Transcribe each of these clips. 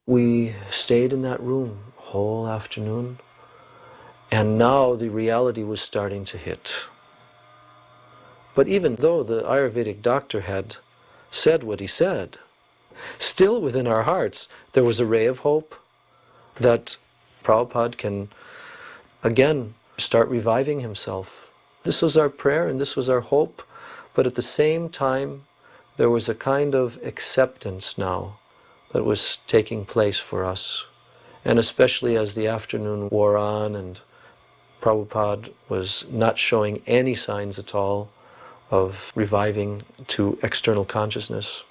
We stayed in that room whole afternoon, and now the reality was starting to hit. But even though the Ayurvedic doctor had said what he said, still within our hearts there was a ray of hope that Prabhupada can again start reviving himself. This was our prayer and this was our hope, but at the same time there was a kind of acceptance now that was taking place for us. And especially as the afternoon wore on and Prabhupada was not showing any signs at all of reviving to external consciousness.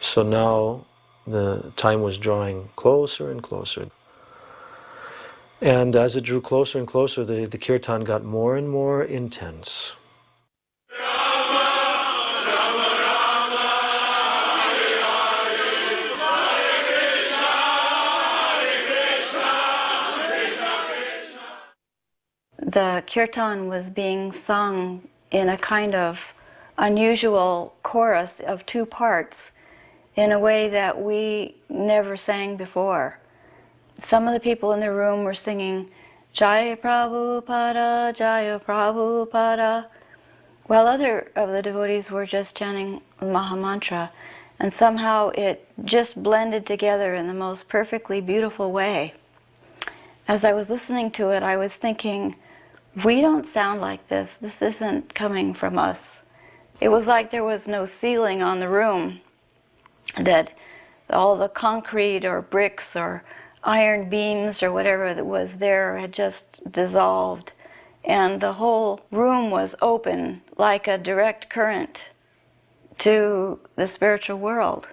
So now the time was drawing closer and closer. And as it drew closer and closer, the kirtan got more and more intense. The kirtan was being sung in a kind of unusual chorus of two parts in a way that we never sang before. Some of the people in the room were singing Jaya Prabhupada, Jaya Prabhupada, while other of the devotees were just chanting Mahamantra. And somehow it just blended together in the most perfectly beautiful way. As I was listening to it, I was thinking, we don't sound like this. This isn't coming from us. It was like there was no ceiling on the room, that all the concrete or bricks or iron beams or whatever that was there had just dissolved, and the whole room was open like a direct current to the spiritual world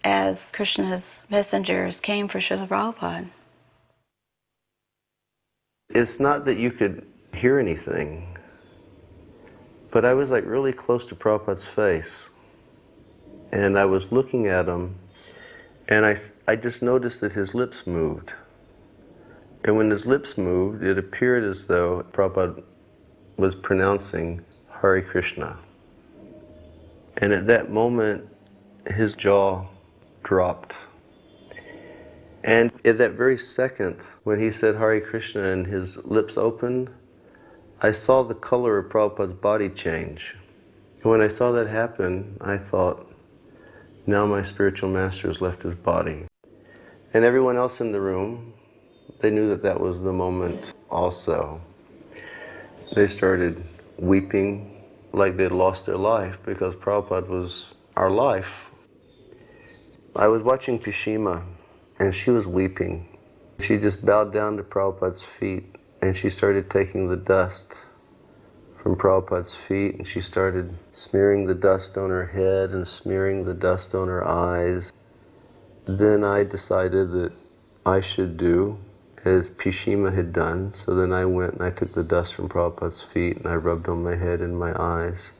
as Krishna's messengers came for Srila Prabhupada. It's not that you could hear anything, but I was like really close to Prabhupada's face, and I was looking at him, and I just noticed that his lips moved. And when his lips moved, it appeared as though Prabhupada was pronouncing Hare Krishna. And at that moment, his jaw dropped. And at that very second, when he said Hare Krishna and his lips opened, I saw the color of Prabhupada's body change. And when I saw that happen, I thought, now my spiritual master has left his body. And everyone else in the room, they knew that that was the moment also. They started weeping like they'd lost their life because Prabhupada was our life. I was watching Pishima, and she was weeping. She just bowed down to Prabhupada's feet, and she started taking the dust from Prabhupada's feet, and she started smearing the dust on her head and smearing the dust on her eyes. Then I decided that I should do as Pishima had done, so then I went and I took the dust from Prabhupada's feet and I rubbed on my head and my eyes.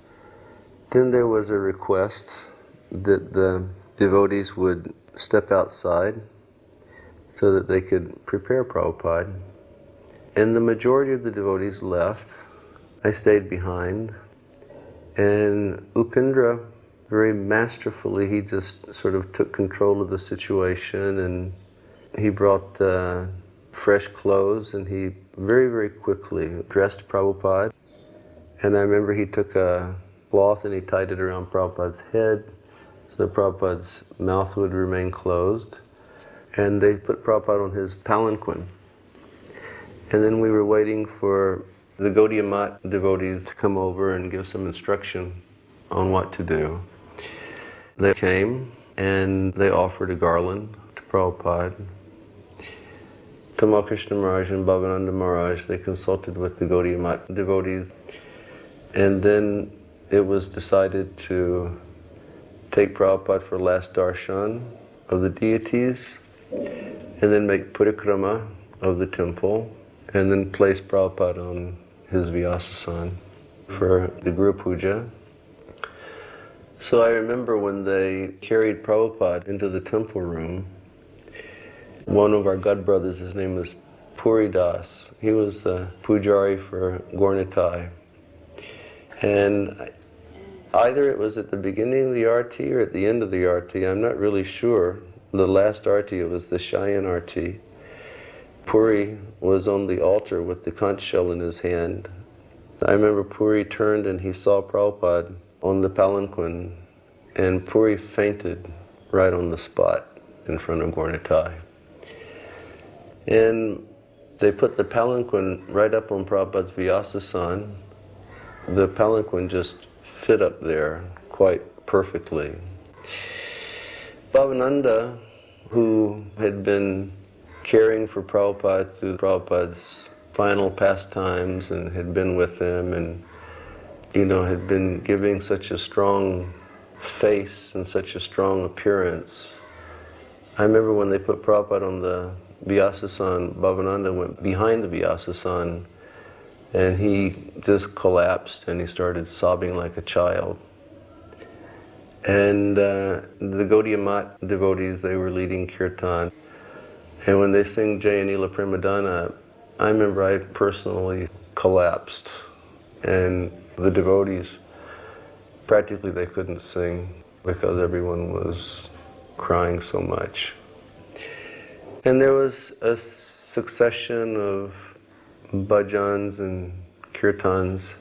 Then there was a request that the devotees would step outside so that they could prepare Prabhupada. And the majority of the devotees left. I stayed behind. And Upendra, very masterfully, he just sort of took control of the situation, and he brought fresh clothes, and he very, very quickly dressed Prabhupada. And I remember he took a cloth and he tied it around Prabhupada's head so that Prabhupada's mouth would remain closed. And they put Prabhupada on his palanquin. And then we were waiting for the Gaudiya Mat devotees to come over and give some instruction on what to do. They came and they offered a garland to Prabhupada. Tamal Krishna Maharaj and Bhavananda Maharaj, they consulted with the Gaudiya Mat devotees. And then it was decided to take Prabhupada for last darshan of the deities, and then make parikrama of the temple, and then place Prabhupada on his Vyasasan for the Guru Puja. So I remember when they carried Prabhupada into the temple room, one of our god brothers, his name was Puri Das, he was the pujari for Gaur-Nitai. And either it was at the beginning of the arti or at the end of the arti, I'm not really sure, the last arti, it was the Shayan arti. Puri was on the altar with the conch shell in his hand. I remember Puri turned and he saw Prabhupada on the palanquin, and Puri fainted right on the spot in front of Gaurnitai. And they put the palanquin right up on Prabhupada's Vyasasan. The palanquin just fit up there quite perfectly. Bhavananda, who had been caring for Prabhupada through Prabhupada's final pastimes and had been with him and, had been giving such a strong face and such a strong appearance. I remember when they put Prabhupada on the Vyasasan, Bhavananda went behind the Vyasasan and he just collapsed and he started sobbing like a child. And the Gaudiya Mat devotees, they were leading kirtan. And when they sing Jayanila Premadana, I remember I personally collapsed. And the devotees, practically they couldn't sing because everyone was crying so much. And there was a succession of bhajans and kirtans,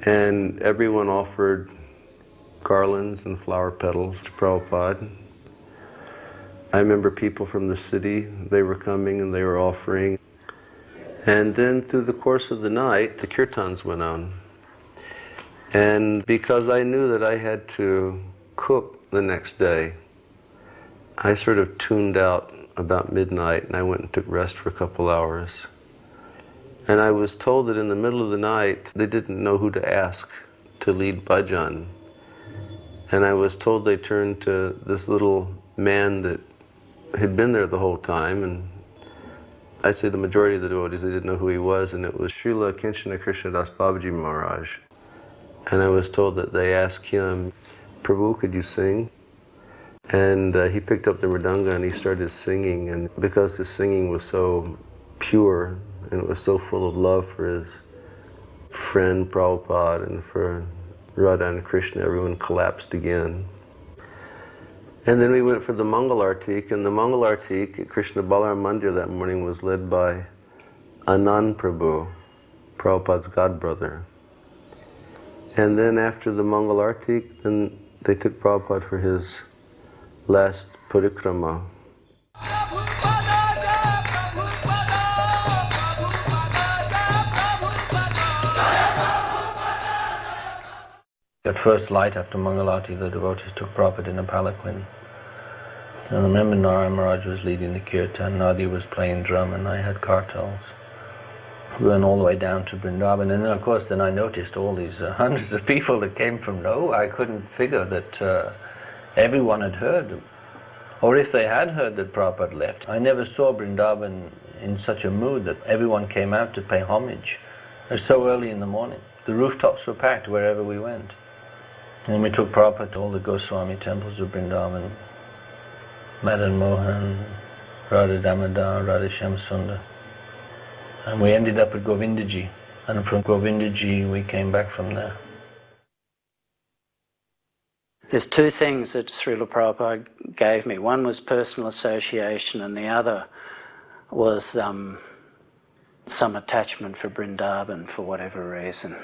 and everyone offered garlands and flower petals to Prabhupada. I remember people from the city, they were coming and they were offering. And then through the course of the night, the kirtans went on. And because I knew that I had to cook the next day, I sort of tuned out about midnight and I went and took rest for a couple hours. And I was told that in the middle of the night, they didn't know who to ask to lead bhajan. And I was told they turned to this little man that had been there the whole time, and I'd say the majority of the devotees, they didn't know who he was, and it was Srila Kinchana Krishnadas Babaji Maharaj. And I was told that they asked him, Prabhu, could you sing? And he picked up the mridanga and he started singing, and because his singing was so pure, and it was so full of love for his friend Prabhupada and for Radha and Krishna, everyone collapsed again. And then we went for the Mangal Artik, and the Mangal Artik at Krishna Balaram Mandir that morning was led by Anand Prabhu, Prabhupada's godbrother. And then after the Mangal Artik, then they took Prabhupada for his last parikrama. At first light after Mangalarti, the devotees took Prabhupada in a palanquin. And I remember Narayan Maharaj was leading the kirtan, Nadi was playing drum, and I had kartals. We went all the way down to Vrindavan, and then of course I noticed all these hundreds of people that came from nowhere. I couldn't figure that everyone had heard, or if they had heard that Prabhupada left. I never saw Vrindavan in such a mood that everyone came out to pay homage. It was so early in the morning. The rooftops were packed wherever we went. And we took Prabhupada to all the Goswami temples of Vrindavan, Madan Mohan, Radha Damodar, Radha Shyamsundar. And we ended up at Govindaji. And from Govindaji we came back from there. There's two things that Srila Prabhupada gave me. One was personal association, and the other was some attachment for Vrindavan for whatever reason.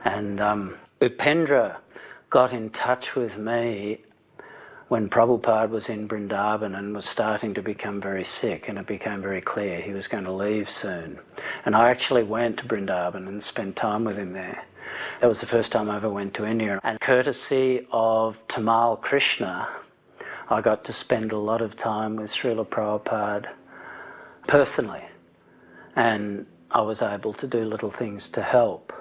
And Upendra got in touch with me when Prabhupada was in Vrindavan and was starting to become very sick, and it became very clear he was going to leave soon. And I actually went to Vrindavan and spent time with him there. That was the first time I ever went to India. And courtesy of Tamal Krishna, I got to spend a lot of time with Srila Prabhupada personally. And I was able to do little things to help.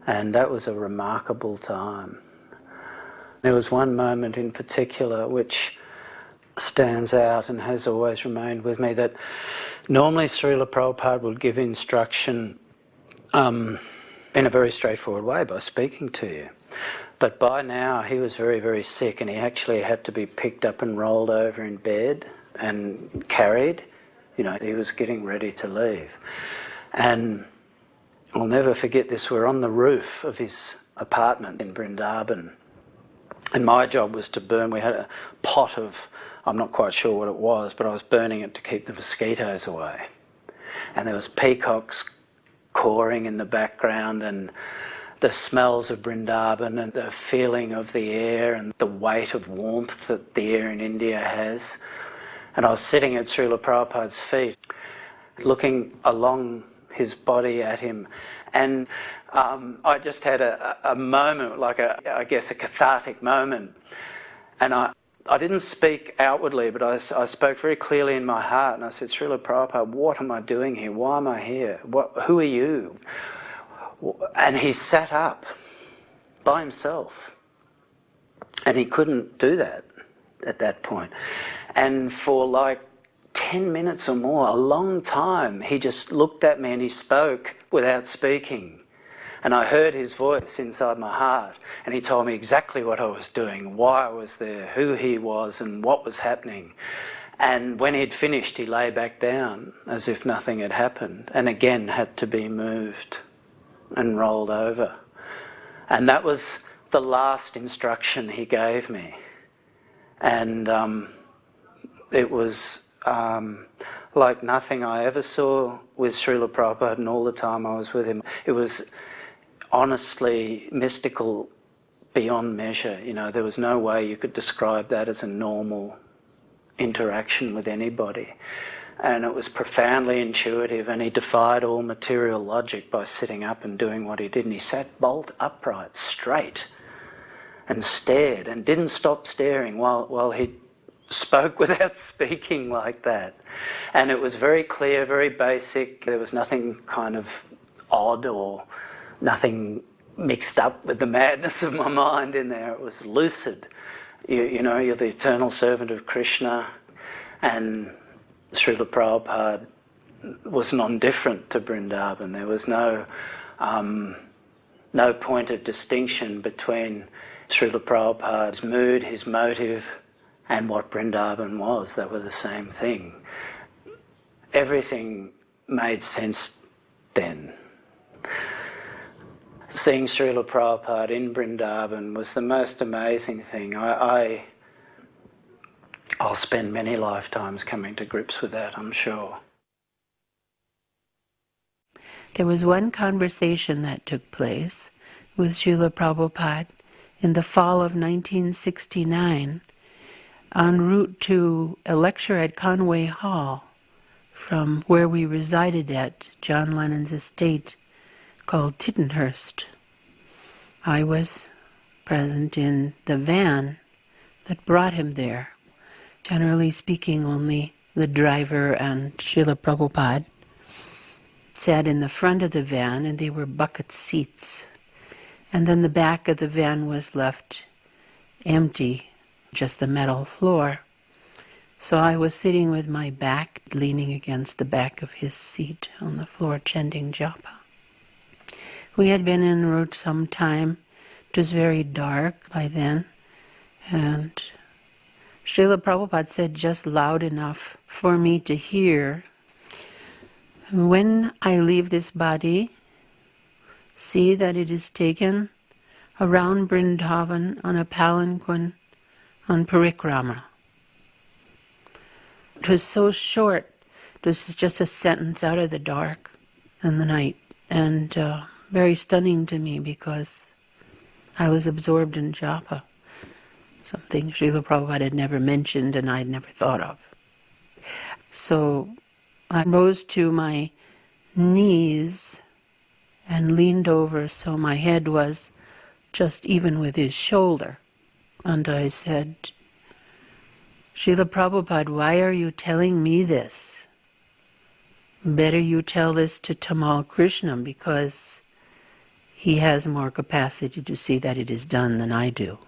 And that was a remarkable time. There was one moment in particular which stands out and has always remained with me, that normally Srila Prabhupada would give instruction in a very straightforward way by speaking to you. But by now he was very, very sick, and he actually had to be picked up and rolled over in bed and carried. You know, he was getting ready to leave. And I'll never forget this. We're on the roof of his apartment in Vrindavan, And my job was to burn. We had a pot of, I'm not quite sure what it was, but I was burning it to keep the mosquitoes away. And there was peacocks cawing in the background, and the smells of Vrindavan, and the feeling of the air, and the weight of warmth that the air in India has. And I was sitting at Srila Prabhupada's feet, looking along his body at him. And I just had a moment, like I guess a cathartic moment. And I didn't speak outwardly, but I spoke very clearly in my heart. And I said, Srila Prabhupada, what am I doing here? Why am I here? Who are you? And he sat up by himself. And he couldn't do that at that point. And for like 10 minutes or more, a long time, he just looked at me and he spoke without speaking. And I heard his voice inside my heart, and he told me exactly what I was doing, why I was there, who he was, and what was happening. And when he'd finished, he lay back down as if nothing had happened, and again had to be moved and rolled over. And that was the last instruction he gave me. And it was like nothing I ever saw with Srila Prabhupada, and all the time I was with him. It was honestly mystical beyond measure. You know, there was no way you could describe that as a normal interaction with anybody. And it was profoundly intuitive, and he defied all material logic by sitting up and doing what he did. And he sat bolt upright, straight, and stared, and didn't stop staring while he spoke without speaking like that. And it was very clear, very basic. There was nothing kind of odd or nothing mixed up with the madness of my mind in there. It was lucid. You know, you're the eternal servant of Krishna, and Srila Prabhupada was non-different to Vrindavan. There was no point of distinction between Srila Prabhupada's mood, his motive, and what Vrindavan was. They were the same thing. Everything made sense then. Seeing Srila Prabhupada in Vrindavan was the most amazing thing. I'll spend many lifetimes coming to grips with that, I'm sure. There was one conversation that took place with Srila Prabhupada in the fall of 1969 en route to a lecture at Conway Hall from where we resided at John Lennon's estate called Tittenhurst. I was present in the van that brought him there. Generally speaking, only the driver and Srila Prabhupada sat in the front of the van, and they were bucket seats. And then the back of the van was left empty, just the metal floor. So I was sitting with my back leaning against the back of his seat on the floor, chanting japa. We had been en route some time. It was very dark by then, and Srila Prabhupada said just loud enough for me to hear, "When I leave this body, see that it is taken around Vrindavan on a palanquin on parikrama." It was so short. It was just a sentence out of the dark and the night, and very stunning to me because I was absorbed in japa, something Srila Prabhupada had never mentioned and I'd never thought of. So I rose to my knees and leaned over so my head was just even with his shoulder. And I said, "Srila Prabhupada, why are you telling me this? Better you tell this to Tamal Krishna, because he has more capacity to see that it is done than I do."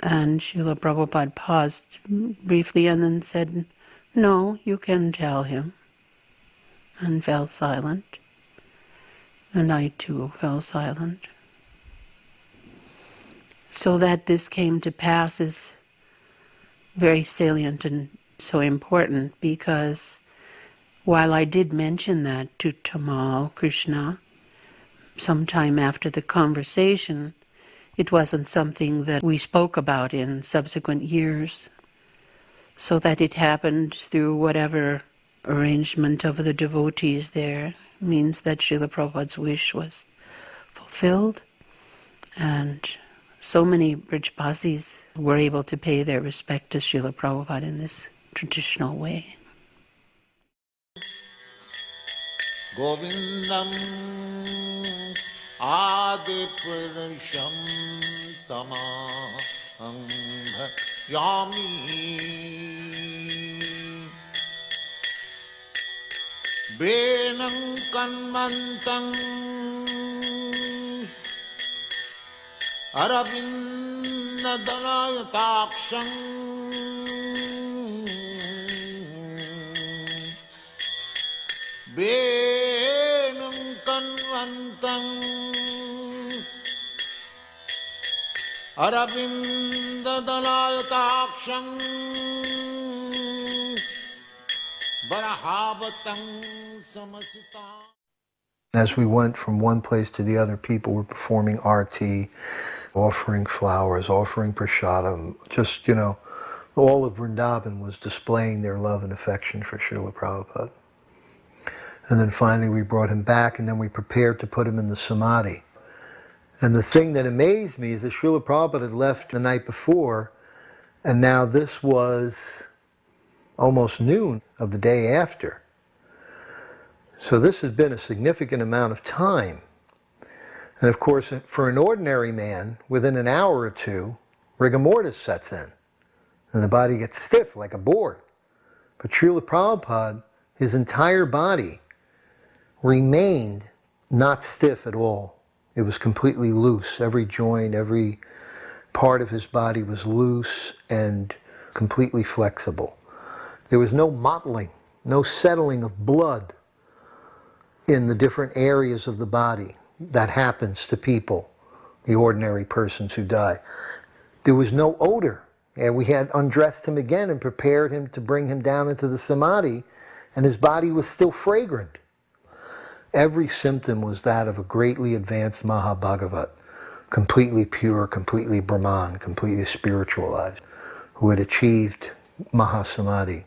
And Srila Prabhupada paused briefly and then said, "No, you can tell him," and fell silent. And I too fell silent. So that this came to pass is very salient and so important, because while I did mention that to Tamal Krishna sometime after the conversation, it wasn't something that we spoke about in subsequent years, so that it happened through whatever arrangement of the devotees there means that Srila Prabhupada's wish was fulfilled, and so many Brajbasis were able to pay their respect to Srila Prabhupada in this traditional way. Govindam Adi Purusham Tamaham Bhajami Benam Kanmantang Aravinda Dalayataksham Benam Kanmantang Aravinda Dalayataksham Barahavatang Samasita. As we went from one place to the other, people were performing arti, offering flowers, offering prasadam. Just, all of Vrindavan was displaying their love and affection for Srila Prabhupada. And then finally we brought him back, and then we prepared to put him in the Samadhi. And the thing that amazed me is that Srila Prabhupada had left the night before, and now this was almost noon of the day after. So this has been a significant amount of time. And of course, for an ordinary man, within an hour or two, rigor mortis sets in, and the body gets stiff like a board. But Srila Prabhupada, his entire body remained not stiff at all. It was completely loose. Every joint, every part of his body was loose and completely flexible. There was no mottling, no settling of blood in the different areas of the body that happens to people, the ordinary persons who die. There was no odor. And we had undressed him again and prepared him to bring him down into the Samadhi, and his body was still fragrant. Every symptom was that of a greatly advanced Mahabhagavat, completely pure, completely Brahman, completely spiritualized, who had achieved Mahasamadhi.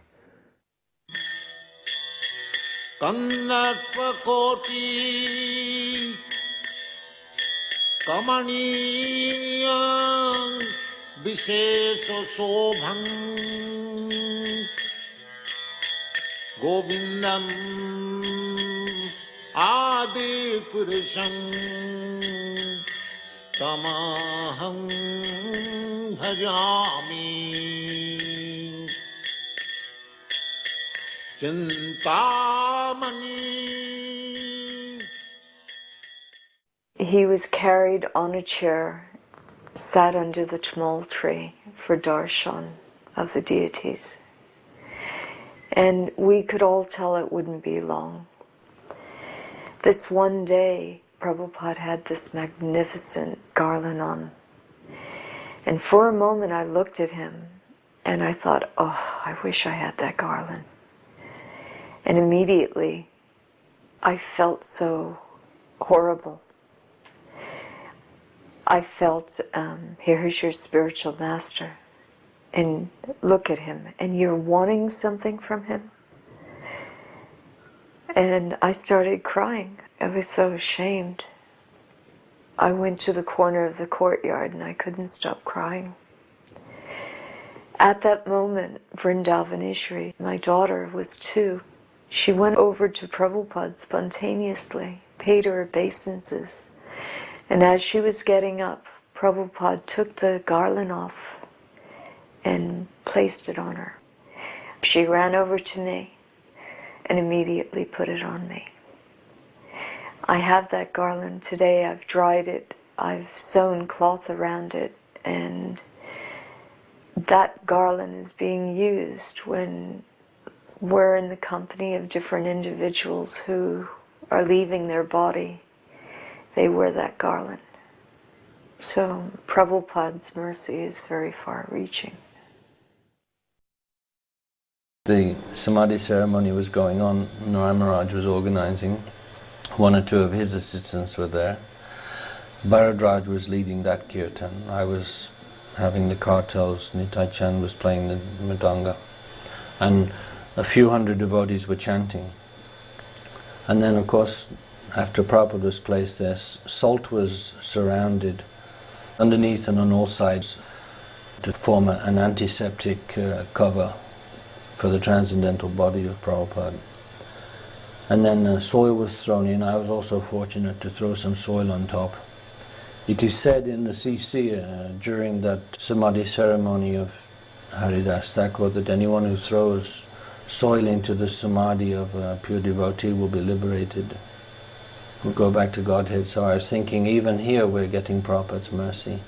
Kandakpa koti kamaniya visheso sobham Govindam Adi Purusham Tamaham Bhajami Chintamani. He was carried on a chair, sat under the tamal tree for darshan of the deities. And we could all tell it wouldn't be long. This one day, Prabhupada had this magnificent garland on. And for a moment I looked at him and I thought, oh, I wish I had that garland. And immediately I felt so horrible. I felt, here's your spiritual master, and look at him, and you're wanting something from him? And I started crying. I was so ashamed. I went to the corner of the courtyard and I couldn't stop crying. At that moment, Vrindavaneshwari, my daughter, was 2. She went over to Prabhupada spontaneously, paid her obeisances. And as she was getting up, Prabhupada took the garland off and placed it on her. She ran over to me and immediately put it on me. I have that garland today. I've dried it. I've sewn cloth around it. And that garland is being used when we're in the company of different individuals who are leaving their body. They wear that garland. So Prabhupada's mercy is very far-reaching. The Samadhi ceremony was going on. Narayan Maharaj was organizing. 1 or 2 of his assistants were there. Bharadraj was leading that kirtan. I was having the kartals, Nitai Chand was playing the mridanga, and a few hundred devotees were chanting. And then, of course, after Prabhupada was placed there, salt was surrounded underneath and on all sides to form an antiseptic cover for the transcendental body of Prabhupada. And then soil was thrown in. I was also fortunate to throw some soil on top. It is said in the CC during that Samadhi ceremony of Haridas Thakur that anyone who throws soil into the Samadhi of a pure devotee will be liberated, will go back to Godhead. So I was thinking, even here we're getting Prabhupada's mercy.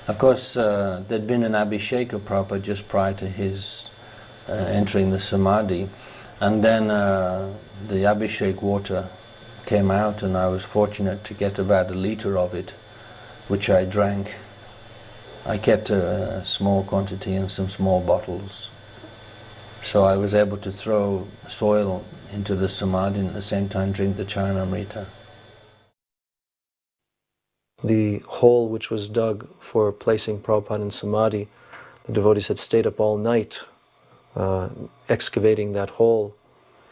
Of course, there'd been an Abhishek of Prabhupada just prior to his entering the Samadhi, and then the Abhishek water came out, and I was fortunate to get about 1 liter of it, which I drank. I kept a small quantity in some small bottles. So I was able to throw soil into the Samadhi and at the same time drink the Charanamrita. The hole which was dug for placing Prabhupada in Samadhi, the devotees had stayed up all night excavating that hole.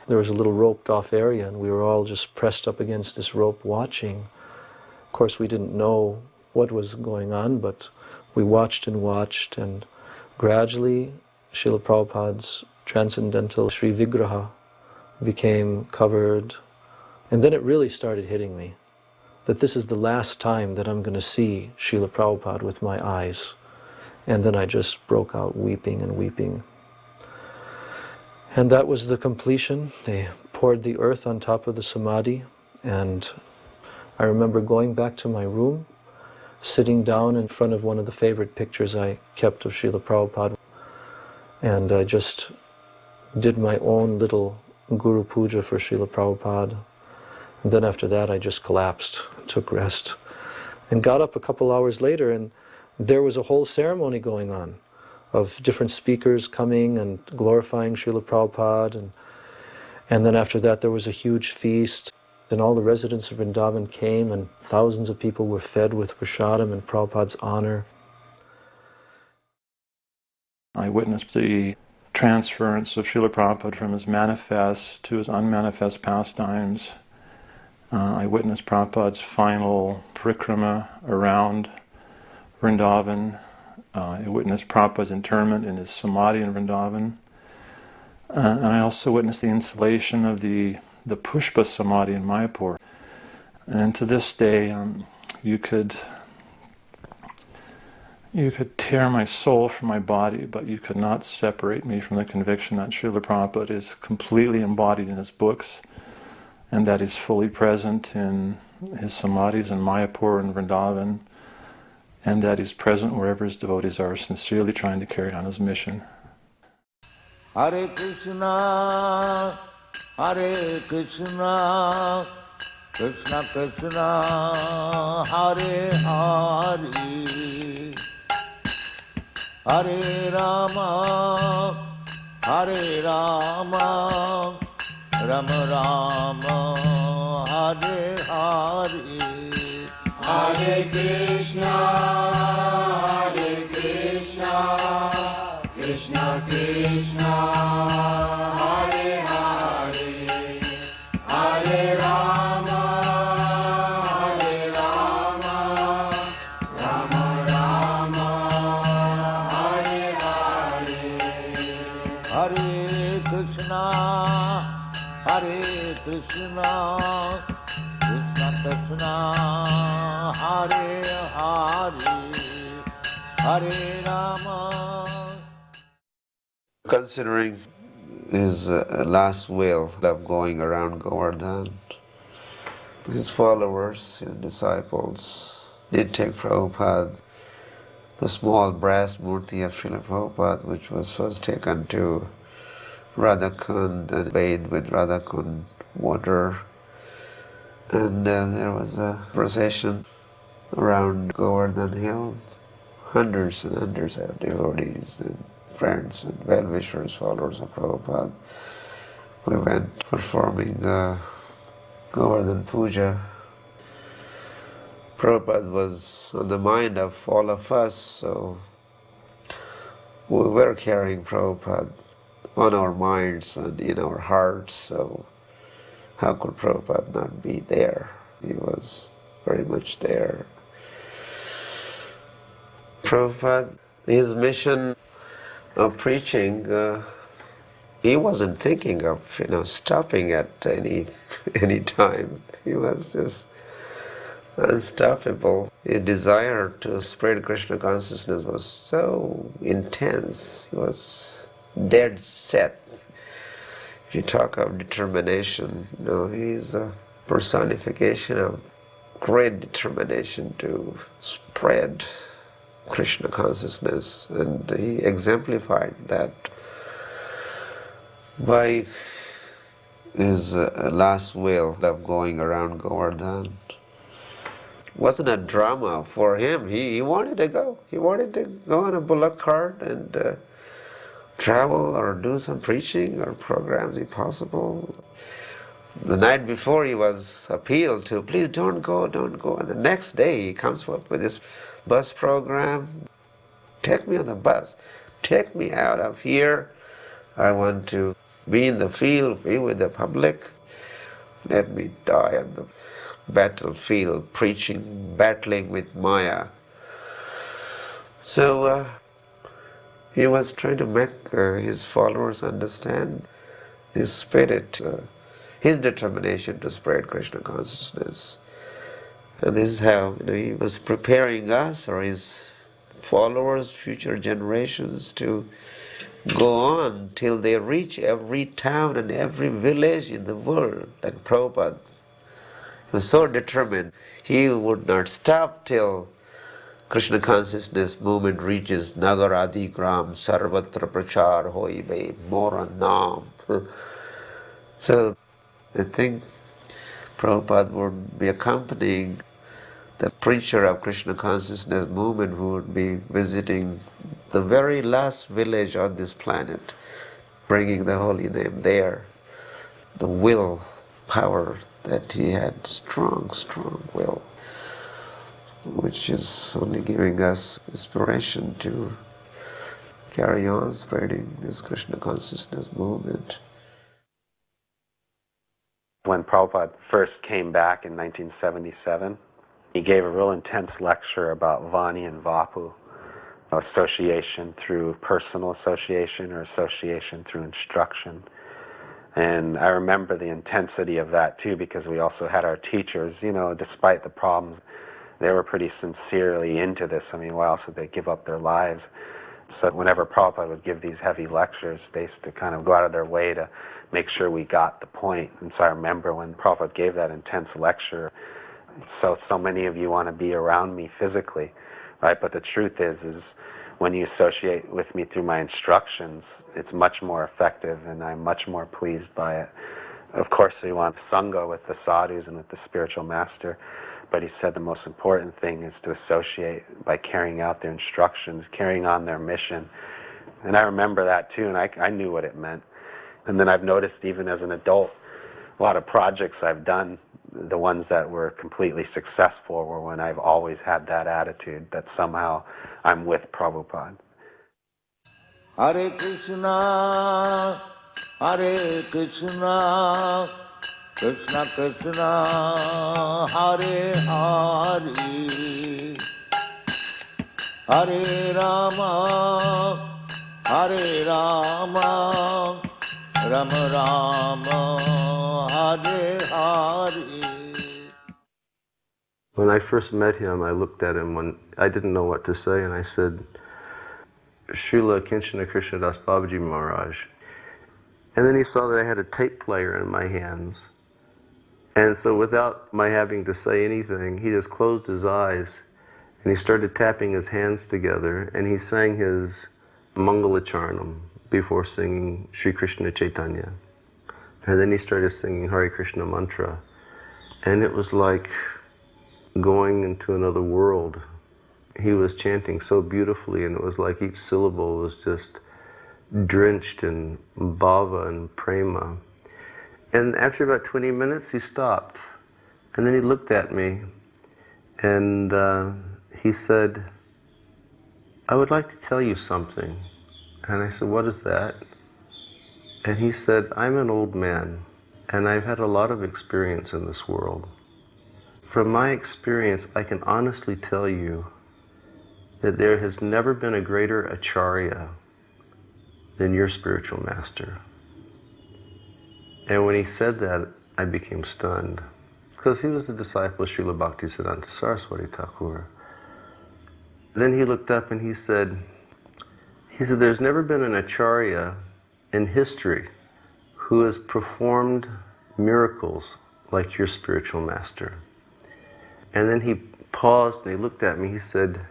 There was a little roped off area and we were all just pressed up against this rope watching. Of course we didn't know what was going on, but we watched, and gradually Srila Prabhupada's transcendental Sri Vigraha became covered, and then it really started hitting me that this is the last time that I'm going to see Srila Prabhupada with my eyes. And then I just broke out weeping and weeping. And that was the completion. They poured the earth on top of the Samadhi, and I remember going back to my room, sitting down in front of one of the favorite pictures I kept of Srila Prabhupada, and I just did my own little Guru Puja for Srila Prabhupada. And then after that I just collapsed, took rest, and got up a couple hours later, and there was a whole ceremony going on of different speakers coming and glorifying Srila Prabhupada, and then after that there was a huge feast, and all the residents of Vrindavan came, and thousands of people were fed with prasadam in Prabhupada's honor. I witnessed the transference of Srila Prabhupada from his manifest to his unmanifest pastimes. I witnessed Prabhupada's final parikrama around Vrindavan. I witnessed Prabhupada's interment in his Samadhi in Vrindavan. And I also witnessed the installation of the Pushpa Samadhi in Mayapur. And to this day, you could tear my soul from my body, but you could not separate me from the conviction that Srila Prabhupada is completely embodied in his books, and that he's fully present in his Samadhis in Mayapur and Vrindavan, and that he's present wherever his devotees are sincerely trying to carry on his mission. Hare Krishna, Hare Krishna, Krishna Krishna, Hare Hare, Hare Rama, Hare Rama, Rama Rama, Hare Hare, Hare Krishna, Hare Krishna, Krishna Krishna, Hare Hare, Hare Rama, Hare Rama, Rama Rama, Hare Hare, Hare Krishna, Hare Krishna, Krishna Krishna, Hare Hare, Hare Rama. Considering his last will of going around Govardhan, his followers, his disciples, did take Prabhupada, the small brass murti of Srila Prabhupada, which was first taken to Radhakund and bathed with Radhakund water. And there was a procession around Govardhan Hill, hundreds and hundreds of devotees and friends and well-wishers, followers of Prabhupada. We went performing Govardhan Puja. Prabhupada was on the mind of all of us, so we were carrying Prabhupada on our minds and in our hearts, so how could Prabhupada not be there? He was very much there. Prabhupada, his mission of preaching, he wasn't thinking of stopping at any time. He was just unstoppable. His desire to spread Krishna consciousness was so intense. He was dead set. If you talk of determination, he's a personification of great determination to spread Krishna consciousness, and he exemplified that by his last will of going around Govardhan. Wasn't a drama for him. He wanted to go. He wanted to go on a bullock cart and travel or do some preaching or programs if possible. The night before he was appealed to, please don't go, don't go. And the next day he comes up with this bus program. Take me on the bus. Take me out of here. I want to be in the field, be with the public. Let me die on the battlefield, preaching, battling with Maya. So he was trying to make his followers understand his spirit, his determination to spread Krishna consciousness. And this is how he was preparing us or his followers, future generations, to go on till they reach every town and every village in the world. Like Prabhupada, he was so determined. He would not stop till Krishna consciousness movement reaches Nagaradi Gram Sarvatra Prachar Hoi Be Mora Nam. So I think Prabhupada would be accompanying the preacher of Krishna consciousness movement who would be visiting the very last village on this planet, bringing the holy name there. The will, power that he had, strong, strong will, which is only giving us inspiration to carry on spreading this Krishna consciousness movement. When Prabhupada first came back in 1977, he gave a real intense lecture about Vani and Vapu, association through personal association or association through instruction. And I remember the intensity of that too, because we also had our teachers, despite the problems, they were pretty sincerely into this. I mean, why else would they give up their lives? So whenever Prabhupada would give these heavy lectures, they used to kind of go out of their way to make sure we got the point. And so I remember when Prabhupada gave that intense lecture, so many of you want to be around me physically, right? But the truth is when you associate with me through my instructions, it's much more effective and I'm much more pleased by it. Of course, we want Sangha with the sadhus and with the spiritual master, but he said the most important thing is to associate by carrying out their instructions, carrying on their mission. And I remember that too, and I knew what it meant. And then I've noticed even as an adult, a lot of projects I've done, the ones that were completely successful were when I've always had that attitude that somehow I'm with Prabhupada. Hare Krishna, Hare Krishna, Krishna Krishna, Hare Hare, Hare Rama, Hare Rama, Rama Rama, Hare Hare. When I first met him, I looked at him when I didn't know what to say, and I said, Srila Kinchana Krishnadas Babaji Maharaj. And then he saw that I had a tape player in my hands. And so without my having to say anything, he just closed his eyes and he started tapping his hands together and he sang his Mangalacharanam before singing Sri Krishna Chaitanya. And then he started singing Hare Krishna mantra. And it was like going into another world. He was chanting so beautifully, and it was like each syllable was just drenched in bhava and prema. And after about 20 minutes, he stopped. And then he looked at me, And he said, I would like to tell you something. And I said, what is that? And he said, I'm an old man, and I've had a lot of experience in this world. From my experience, I can honestly tell you that there has never been a greater Acharia than your spiritual master. And when he said that, I became stunned, because he was a disciple of Srila Bhaktivedanta Saraswati Thakur. Then he looked up and he said, there's never been an Acharya in history who has performed miracles like your spiritual master. And then he paused and he looked at me, he said,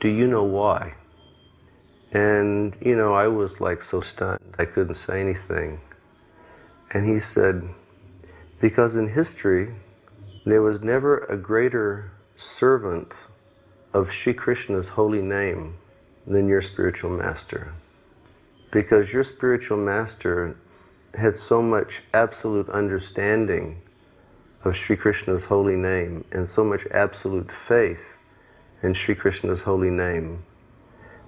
do you know why? And, I was like so stunned, I couldn't say anything. And he said, because in history, there was never a greater servant of Sri Krishna's holy name than your spiritual master. Because your spiritual master had so much absolute understanding of Sri Krishna's holy name and so much absolute faith in Sri Krishna's holy name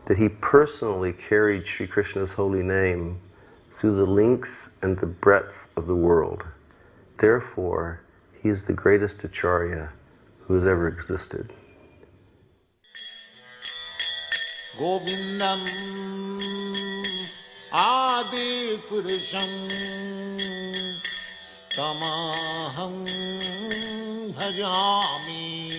that he personally carried Sri Krishna's holy name through the length and the breadth of the world. Therefore, he is the greatest Acharya who has ever existed. Govindam Adi Purusham Tamaham Bhajami